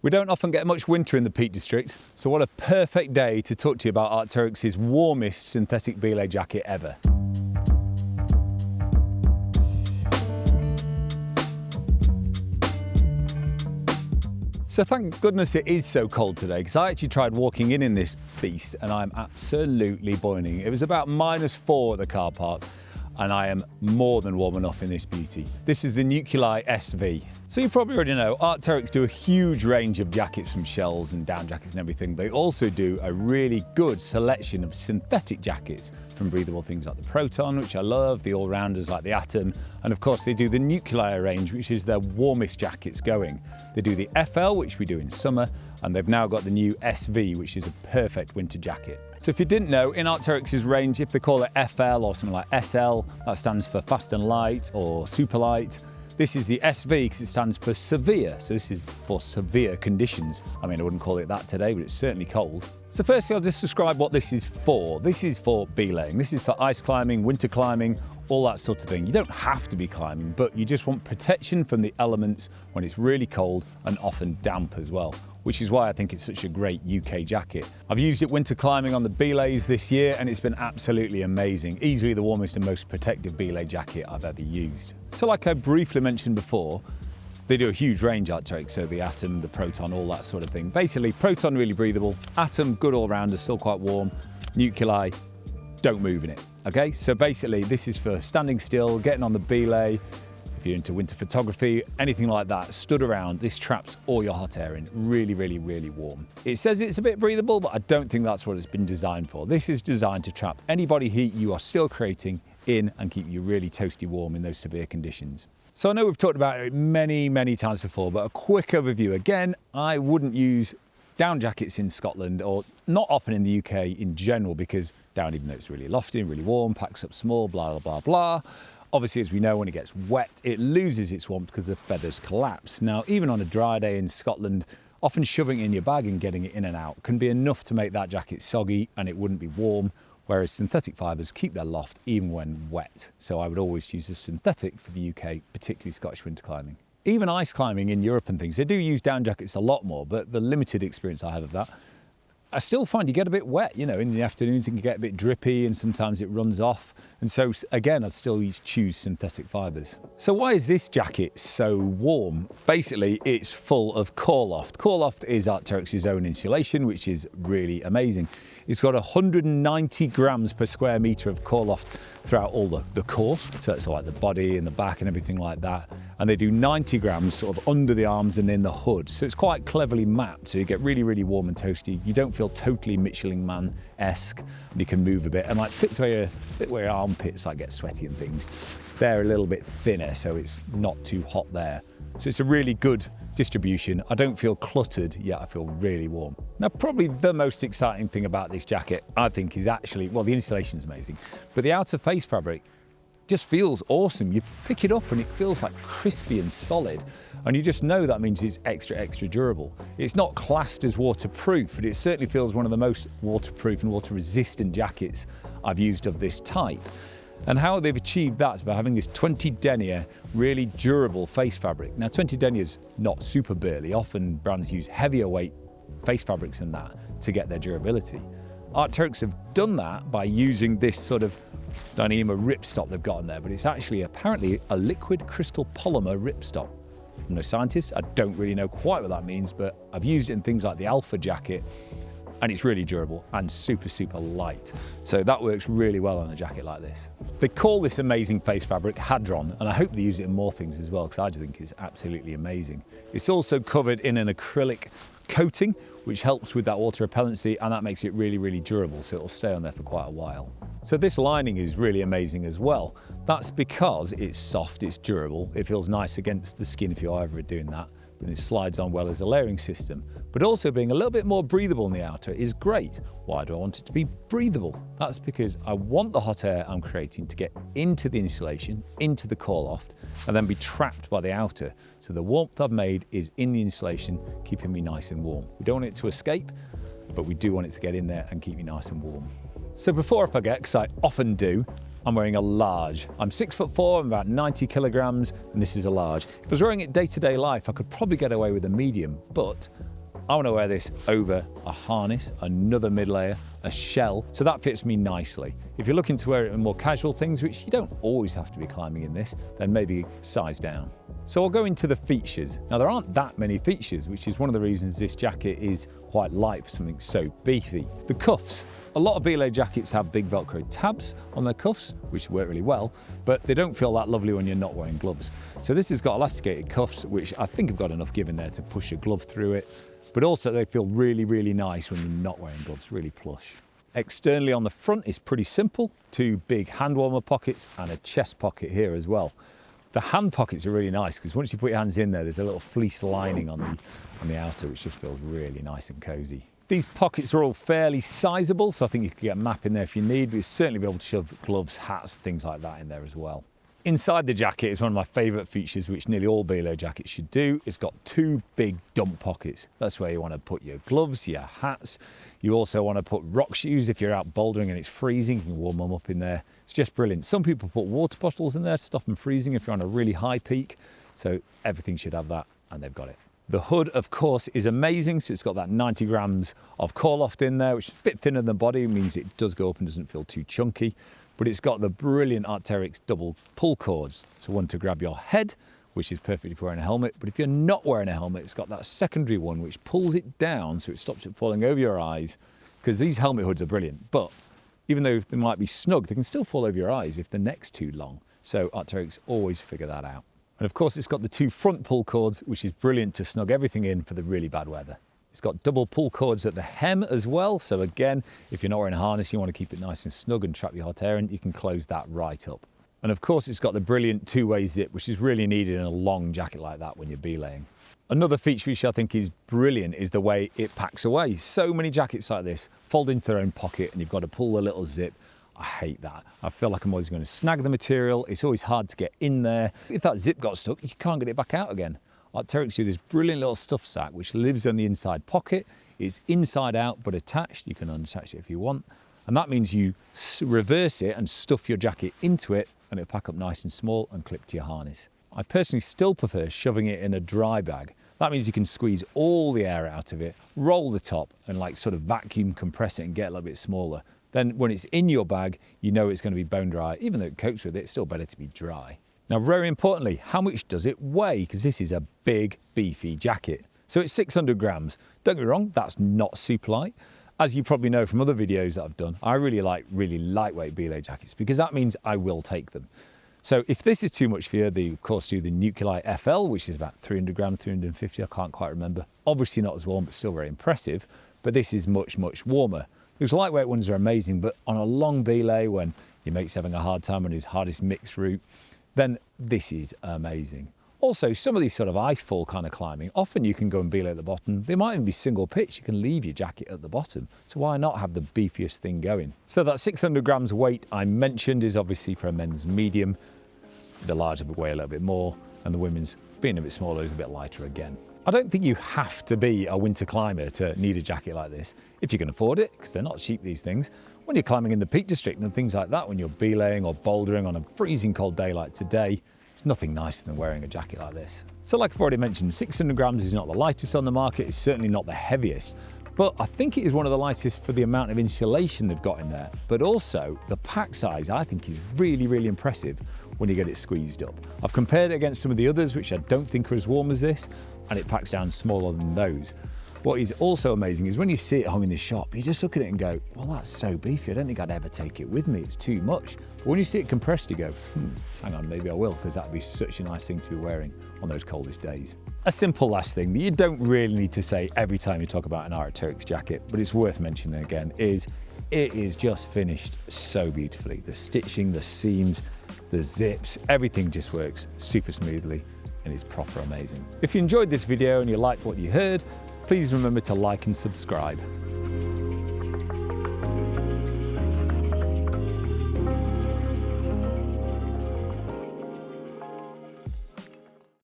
We don't often get much winter in the Peak District, so what a perfect day to talk to you about Arc'teryx's warmest synthetic belay jacket ever. So thank goodness it is so cold today, because I actually tried walking in this beast and I'm absolutely boiling. It was about -4 at the car park and I am more than warm enough in this beauty. This is the Nuclei SV. So you probably already know Arc'teryx do a huge range of jackets from shells and down jackets and everything. They also do a really good selection of synthetic jackets from breathable things like the Proton, which I love, the all-rounders like the Atom, and of course they do the Nuclei range, which is their warmest jackets going. They do the FL, which we do in summer, and they've now got the new SV, which is a perfect winter jacket. So if you didn't know, in Arc'teryx's range, if they call it FL or something like SL, that stands for fast and light or super light. This is the SV because it stands for severe, so this is for severe conditions. I mean, I wouldn't call it that today, but it's certainly cold. So firstly, I'll just describe what this is for. This is for belaying. This is for ice climbing, winter climbing, all that sort of thing. You don't have to be climbing, but you just want protection from the elements when it's really cold and often damp as well, which is why I think it's such a great UK jacket. I've used it winter climbing on the belays this year and it's been absolutely amazing. Easily the warmest and most protective belay jacket I've ever used. So like I briefly mentioned before, they do a huge range Arc'teryx, so the Atom, the Proton, all that sort of thing. Basically, Proton really breathable, Atom good all-rounder, still quite warm, Nuclei, don't move in it, okay? So basically this is for standing still, getting on the belay. If you're into winter photography, anything like that, stood around, this traps all your hot air in, really, really, really warm. It says it's a bit breathable, but I don't think that's what it's been designed for. This is designed to trap any body heat you are still creating in and keep you really toasty warm in those severe conditions. So I know we've talked about it many, many times before, but a quick overview. Again, I wouldn't use down jackets in Scotland or not often in the UK in general, because down, even though it's really lofty and really warm, packs up small, blah, blah, blah, blah. Obviously, as we know, when it gets wet, it loses its warmth because the feathers collapse. Now, even on a dry day in Scotland, often shoving it in your bag and getting it in and out can be enough to make that jacket soggy and it wouldn't be warm, whereas synthetic fibres keep their loft even when wet. So I would always choose a synthetic for the UK, particularly Scottish winter climbing. Even ice climbing in Europe and things, they do use down jackets a lot more, but the limited experience I have of that, I still find you get a bit wet, you know, in the afternoons it can get a bit drippy and sometimes it runs off. And so again, I'd still choose synthetic fibres. So why is this jacket so warm? Basically, it's full of Coreloft. Coreloft is Arc'teryx's own insulation, which is really amazing. It's got 190 grams per square metre of Coreloft throughout all the core. So it's like the body and the back and everything like that. And they do 90 grams sort of under the arms and in the hood. So it's quite cleverly mapped. So you get really, really warm and toasty. You don't feel totally Michelin Man-esque, and you can move a bit. And like fits where your armpits like get sweaty and things. They're a little bit thinner, so it's not too hot there. So it's a really good distribution. I don't feel cluttered, yet I feel really warm. Now, probably the most exciting thing about this jacket, I think, is actually, well, the insulation's amazing, but the outer face fabric just feels awesome. You pick it up and it feels like crispy and solid, and you just know that means it's extra, extra durable. It's not classed as waterproof, but it certainly feels one of the most waterproof and water-resistant jackets I've used of this type. And how they've achieved that is by having this 20 denier, really durable face fabric. Now, 20 denier is not super burly. Often brands use heavier weight face fabrics than that to get their durability. Arc'teryx have done that by using this sort of Dyneema ripstop they've got on there, but it's actually apparently a liquid crystal polymer ripstop. I'm no scientist, I don't really know quite what that means, but I've used it in things like the Alpha jacket, and it's really durable and super, super light. So that works really well on a jacket like this. They call this amazing face fabric Hadron, and I hope they use it in more things as well, because I just think it's absolutely amazing. It's also covered in an acrylic coating, which helps with that water repellency, and that makes it really, really durable, so it'll stay on there for quite a while. So this lining is really amazing as well. That's because it's soft, it's durable, it feels nice against the skin if you're ever doing that, but it slides on well as a layering system. But also being a little bit more breathable in the outer is great. Why do I want it to be breathable? That's because I want the hot air I'm creating to get into the insulation, into the Coreloft, and then be trapped by the outer. So the warmth I've made is in the insulation, keeping me nice and warm. We don't want it to escape, but we do want it to get in there and keep me nice and warm. So before I forget, because I often do, I'm wearing a large. I'm 6'4", I'm about 90 kilograms, and this is a large. If I was wearing it day-to-day life, I could probably get away with a medium, but I want to wear this over a harness, another mid-layer, a shell, so that fits me nicely. If you're looking to wear it in more casual things, which you don't always have to be climbing in this, then maybe size down. So I'll go into the features. Now there aren't that many features, which is one of the reasons this jacket is quite light for something so beefy. The cuffs. A lot of Belay jackets have big Velcro tabs on their cuffs, which work really well, but they don't feel that lovely when you're not wearing gloves. So this has got elasticated cuffs, which I think have got enough give in there to push a glove through it, but also they feel really, really nice when you're not wearing gloves, really plush. Externally on the front is pretty simple, 2 big hand warmer pockets and a chest pocket here as well. The hand pockets are really nice because once you put your hands in there, there's a little fleece lining on the outer, which just feels really nice and cozy. These pockets are all fairly sizable, so I think you could get a map in there if you need, but you'll certainly be able to shove gloves, hats, things like that in there as well. Inside the jacket is one of my favourite features, which nearly all Belay jackets should do. It's got 2 big dump pockets. That's where you want to put your gloves, your hats. You also want to put rock shoes if you're out bouldering and it's freezing. You can warm them up in there. It's just brilliant. Some people put water bottles in there to stop them freezing if you're on a really high peak. So everything should have that, and they've got it. The hood, of course, is amazing. So it's got that 90 grams of Coreloft in there, which is a bit thinner than the body. It means it does go up and doesn't feel too chunky. But it's got the brilliant Arc'teryx double pull cords. So one to grab your head, which is perfect if you're wearing a helmet. But if you're not wearing a helmet, it's got that secondary one, which pulls it down so it stops it falling over your eyes. Because these helmet hoods are brilliant. But even though they might be snug, they can still fall over your eyes if the neck's too long. So Arc'teryx always figure that out. And of course, it's got the 2 front pull cords, which is brilliant to snug everything in for the really bad weather. It's got double pull cords at the hem as well. So again, if you're not wearing a harness, you want to keep it nice and snug and trap your hot air in, you can close that right up. And of course, it's got the brilliant 2-way zip, which is really needed in a long jacket like that when you're belaying. Another feature which I think is brilliant is the way it packs away. So many jackets like this fold into their own pocket and you've got to pull the little zip. I hate that. I feel like I'm always going to snag the material. It's always hard to get in there. If that zip got stuck, you can't get it back out again. Arc'teryx do this brilliant little stuff sack which lives in the inside pocket. It's inside out but attached. You can unattach it if you want. And that means you reverse it and stuff your jacket into it and it'll pack up nice and small and clip to your harness. I personally still prefer shoving it in a dry bag. That means you can squeeze all the air out of it, roll the top and like sort of vacuum compress it and get a little bit smaller. Then when it's in your bag, you know it's going to be bone dry. Even though it copes with it, it's still better to be dry. Now, very importantly, how much does it weigh? Because this is a big, beefy jacket. So it's 600 grams. Don't get me wrong, that's not super light. As you probably know from other videos that I've done, I really like really lightweight Belay jackets because that means I will take them. So if this is too much for you, they of course do the Nuclei FL, which is about 300 grams, 350, I can't quite remember. Obviously not as warm, but still very impressive. But this is much, much warmer. Those lightweight ones are amazing, but on a long belay when your mate's having a hard time on his hardest mixed route, then this is amazing. Also, some of these sort of icefall kind of climbing, often you can go and belay at the bottom. They might even be single pitch. You can leave your jacket at the bottom. So why not have the beefiest thing going? So that 600 grams weight I mentioned is obviously for a men's medium. The large will weigh a little bit more, and the women's, being a bit smaller, is a bit lighter again. I don't think you have to be a winter climber to need a jacket like this, if you can afford it, because they're not cheap, these things. When you're climbing in the Peak District and things like that, when you're belaying or bouldering on a freezing cold day like today, it's nothing nicer than wearing a jacket like this. So like I've already mentioned, 600 grams is not the lightest on the market, it's certainly not the heaviest, but I think it is one of the lightest for the amount of insulation they've got in there. But also, the pack size I think is really, really impressive when you get it squeezed up. I've compared it against some of the others, which I don't think are as warm as this, and it packs down smaller than those. What is also amazing is when you see it hung in the shop, you just look at it and go, well, that's so beefy, I don't think I'd ever take it with me, it's too much. But when you see it compressed, you go, hang on, maybe I will, because that'd be such a nice thing to be wearing on those coldest days. A simple last thing that you don't really need to say every time you talk about an Arc'teryx jacket, but it's worth mentioning again, is it is just finished so beautifully. The stitching, the seams, the zips, everything just works super smoothly and it's proper amazing. If you enjoyed this video and you liked what you heard, please remember to like and subscribe.